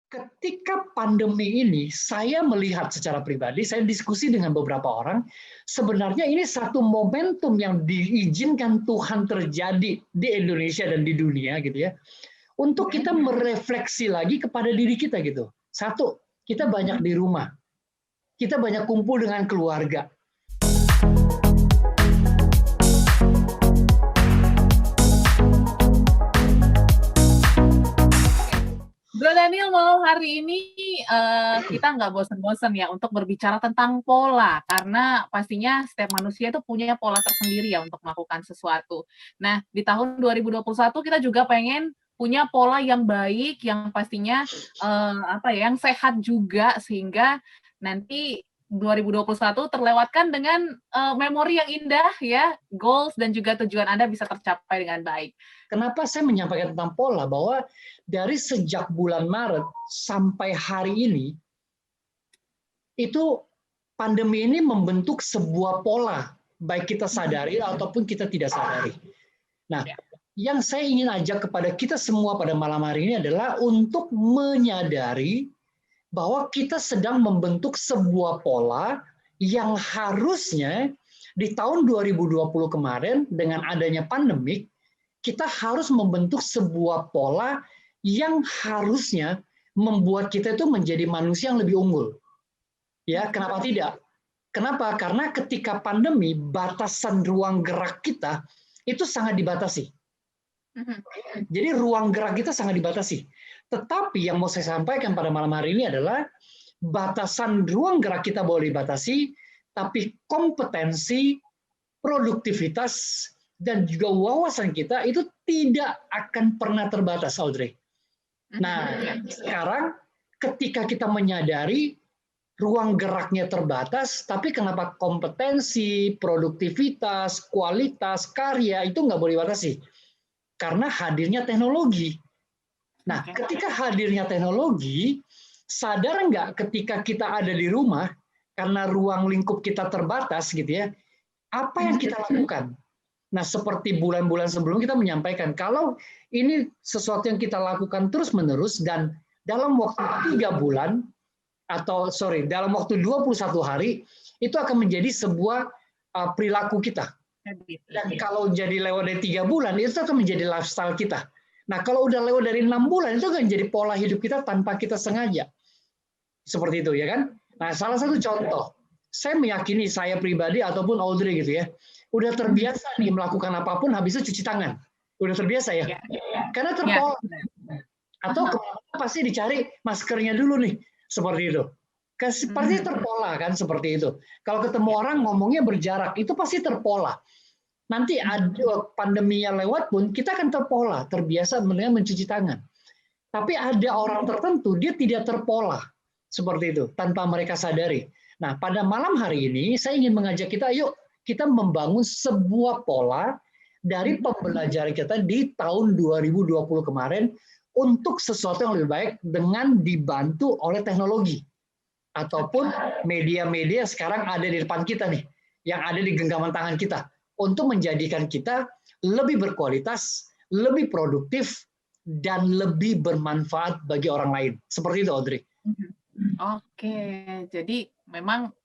Ketika pandemi ini, saya melihat secara pribadi, saya diskusi dengan beberapa orang, sebenarnya ini satu momentum yang diizinkan Tuhan terjadi di Indonesia dan di dunia, gitu ya, untuk kita merefleksi lagi kepada diri kita, gitu. Satu, kita banyak di rumah, kita banyak kumpul dengan keluarga. Bro Daniel, malam hari ini kita nggak bosen-bosen ya untuk berbicara tentang pola, karena pastinya setiap manusia itu punya pola tersendiri ya untuk melakukan sesuatu. Nah, di tahun 2021 kita juga pengen punya pola yang baik, yang pastinya yang sehat juga, sehingga nanti 2021 terlewatkan dengan memori yang indah ya, goals dan juga tujuan Anda bisa tercapai dengan baik. Kenapa saya menyampaikan tentang pola? Bahwa dari sejak bulan Maret sampai hari ini, itu pandemi ini membentuk sebuah pola, baik kita sadari ataupun kita tidak sadari. Nah, yang saya ingin ajak kepada kita semua pada malam hari ini adalah untuk menyadari bahwa kita sedang membentuk sebuah pola yang harusnya di tahun 2020 kemarin dengan adanya pandemik, kita harus membentuk sebuah pola yang harusnya membuat kita itu menjadi manusia yang lebih unggul. Ya, kenapa tidak? Kenapa? Karena ketika pandemi, batasan ruang gerak kita itu sangat dibatasi. Jadi ruang gerak kita sangat dibatasi. Tetapi yang mau saya sampaikan pada malam hari ini adalah batasan ruang gerak kita boleh dibatasi, tapi kompetensi, produktivitas, dan juga wawasan kita itu tidak akan pernah terbatas, Audrey. Nah, sekarang ketika kita menyadari ruang geraknya terbatas, tapi kenapa kompetensi, produktivitas, kualitas, karya itu nggak boleh dibatasi? Karena hadirnya teknologi. Nah, ketika hadirnya teknologi, sadar nggak ketika kita ada di rumah, karena ruang lingkup kita terbatas, gitu ya, apa yang kita lakukan? Nah, seperti bulan-bulan sebelum kita menyampaikan, kalau ini sesuatu yang kita lakukan terus-menerus dan dalam waktu 3 bulan, dalam waktu 21 hari, itu akan menjadi sebuah perilaku kita. Dan kalau jadi lewat dari 3 bulan, itu akan menjadi lifestyle kita. Nah, kalau udah lewat dari 6 bulan, itu akan jadi pola hidup kita tanpa kita sengaja. Seperti itu, ya kan? Nah, salah satu contoh, saya meyakini saya pribadi ataupun Audrey gitu ya, udah terbiasa nih melakukan apapun habisnya cuci tangan. Udah terbiasa ya. Karena terpola. Atau pasti dicari maskernya dulu nih, seperti itu. Pasti terpola kan seperti itu. Kalau ketemu orang ngomongnya berjarak, itu pasti terpola. Nanti pandeminya lewat pun kita akan terpola, terbiasa dengan mencuci tangan. Tapi ada orang tertentu dia tidak terpola seperti itu tanpa mereka sadari. Nah, pada malam hari ini saya ingin mengajak kita, yuk kita membangun sebuah pola dari pembelajaran kita di tahun 2020 kemarin untuk sesuatu yang lebih baik dengan dibantu oleh teknologi ataupun media-media sekarang ada di depan kita nih, yang ada di genggaman tangan kita untuk menjadikan kita lebih berkualitas, lebih produktif, dan lebih bermanfaat bagi orang lain. Seperti itu, Audrey. Oke, jadi memang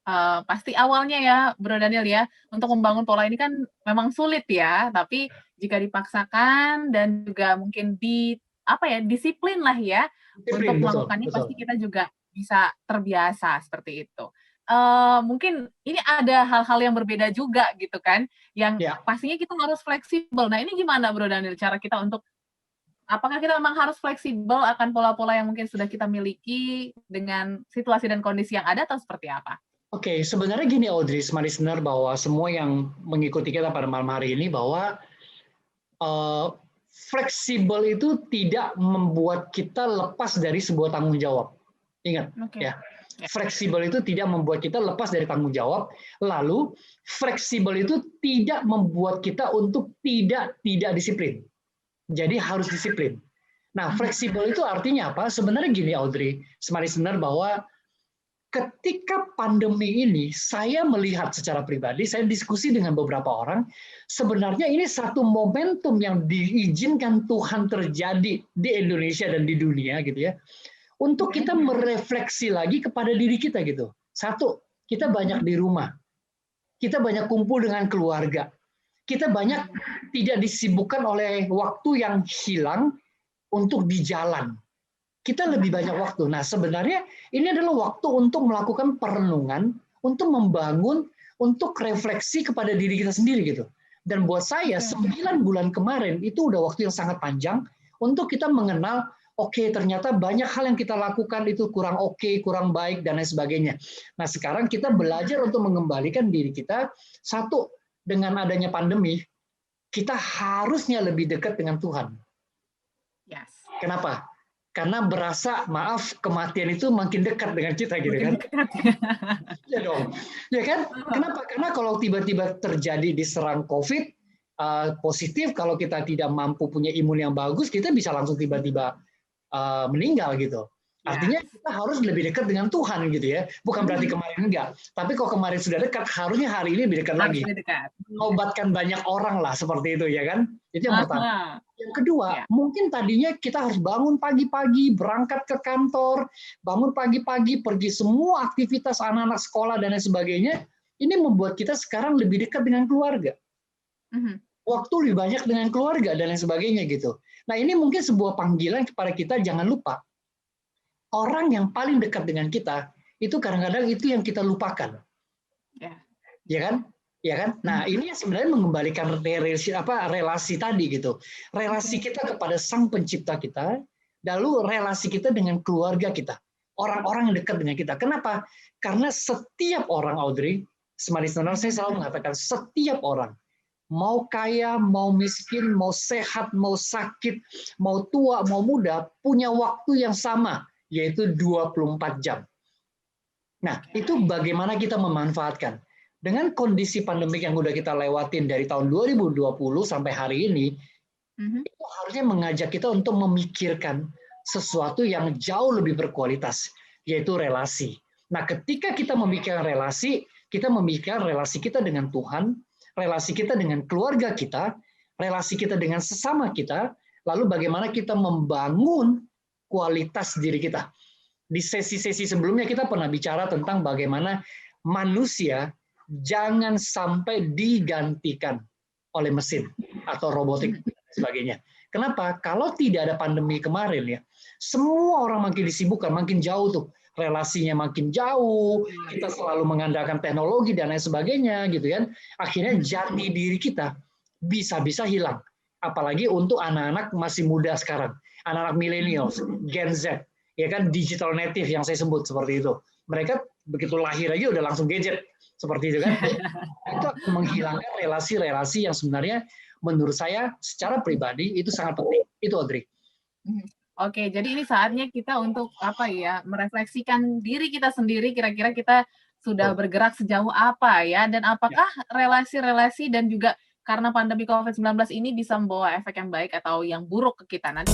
pasti awalnya ya, Bro Daniel ya, untuk membangun pola ini kan memang sulit ya, tapi jika dipaksakan dan juga mungkin disiplin lah ya, untuk melakukannya pasti kita juga bisa terbiasa seperti itu. Mungkin ini ada hal-hal yang berbeda juga gitu kan, yang pastinya kita harus fleksibel. Nah, ini gimana Bro Daniel cara kita untuk apakah kita memang harus fleksibel akan pola-pola yang mungkin sudah kita miliki dengan situasi dan kondisi yang ada atau seperti apa? Oke, sebenarnya gini Audrey, smart listener, bahwa semua yang mengikuti kita pada malam hari ini bahwa fleksibel itu tidak membuat kita lepas dari sebuah tanggung jawab. Ingat, ya. Fleksibel itu tidak membuat kita lepas dari tanggung jawab. Lalu, fleksibel itu tidak membuat kita untuk tidak disiplin. Jadi harus disiplin. Nah, fleksibel itu artinya apa? Sebenarnya gini Audrey, smart listener, bahwa ketika pandemi ini, saya melihat secara pribadi, saya diskusi dengan beberapa orang, sebenarnya ini satu momentum yang diizinkan Tuhan terjadi di Indonesia dan di dunia, gitu ya, untuk kita merefleksi lagi kepada diri kita gitu. Satu, kita banyak di rumah. Kita banyak kumpul dengan keluarga. Kita banyak tidak disibukkan oleh waktu yang hilang untuk di jalan. Kita lebih banyak waktu. Nah, sebenarnya ini adalah waktu untuk melakukan perenungan, untuk membangun, untuk refleksi kepada diri kita sendiri gitu. Dan buat saya 9 bulan kemarin itu udah waktu yang sangat panjang untuk kita mengenal, oke, ternyata banyak hal yang kita lakukan itu kurang oke, kurang baik dan lain sebagainya. Nah, sekarang kita belajar untuk mengembalikan diri kita. Satu, dengan adanya pandemi, kita harusnya lebih dekat dengan Tuhan. Yes. Kenapa? Karena berasa, maaf, kematian itu makin dekat dengan kita gitu kan. Ya dong. Ya kan? Kenapa? Karena kalau tiba-tiba terjadi diserang COVID positif, kalau kita tidak mampu punya imun yang bagus, kita bisa langsung tiba-tiba meninggal gitu. Artinya kita harus lebih dekat dengan Tuhan gitu ya. Bukan berarti kemarin enggak. Tapi kalau kemarin sudah dekat, harusnya hari ini lebih dekat lagi. Mengobatkan banyak orang lah seperti itu ya kan. Itu yang pertama. Yang kedua, mungkin tadinya kita harus bangun pagi-pagi, berangkat ke kantor, bangun pagi-pagi, pergi semua aktivitas anak-anak sekolah dan lain sebagainya. Ini membuat kita sekarang lebih dekat dengan keluarga. Waktu lebih banyak dengan keluarga dan lain sebagainya gitu. Nah, ini mungkin sebuah panggilan kepada kita, jangan lupa. Orang yang paling dekat dengan kita, itu kadang-kadang itu yang kita lupakan. Ya kan? Ya kan? Nah, ini sebenarnya mengembalikan relasi tadi gitu. Relasi kita kepada Sang Pencipta kita, lalu relasi kita dengan keluarga kita. Orang-orang yang dekat dengan kita. Kenapa? Karena setiap orang, Audrey, Smart Listener, saya selalu mengatakan setiap orang, mau kaya, mau miskin, mau sehat, mau sakit, mau tua, mau muda, punya waktu yang sama, yaitu 24 jam. Nah, itu bagaimana kita memanfaatkan. Dengan kondisi pandemik yang udah kita lewatin dari tahun 2020 sampai hari ini, itu harusnya mengajak kita untuk memikirkan sesuatu yang jauh lebih berkualitas, yaitu relasi. Nah, ketika kita memikirkan relasi, kita memikirkan relasi kita dengan Tuhan, relasi kita dengan keluarga kita, relasi kita dengan sesama kita, lalu bagaimana kita membangun kualitas diri kita. Di sesi-sesi sebelumnya kita pernah bicara tentang bagaimana manusia jangan sampai digantikan oleh mesin atau robotik dan sebagainya. Kenapa? Kalau tidak ada pandemi kemarin ya, semua orang makin disibukkan, makin jauh tuh relasinya makin jauh, kita selalu mengandalkan teknologi dan lain sebagainya gitu kan. Akhirnya jati diri kita bisa-bisa hilang. Apalagi untuk anak-anak masih muda sekarang, anak-anak millennials, Gen Z, ya kan, digital native yang saya sebut seperti itu. Mereka begitu lahir aja udah langsung gadget seperti itu kan. Itu akan menghilangkan relasi-relasi yang sebenarnya menurut saya secara pribadi itu sangat penting. Itu Audrey. Oke, jadi ini saatnya kita untuk merefleksikan diri kita sendiri, kira-kira kita sudah bergerak sejauh apa ya, dan apakah relasi-relasi dan juga karena pandemi COVID-19 ini bisa membawa efek yang baik atau yang buruk ke kita nanti.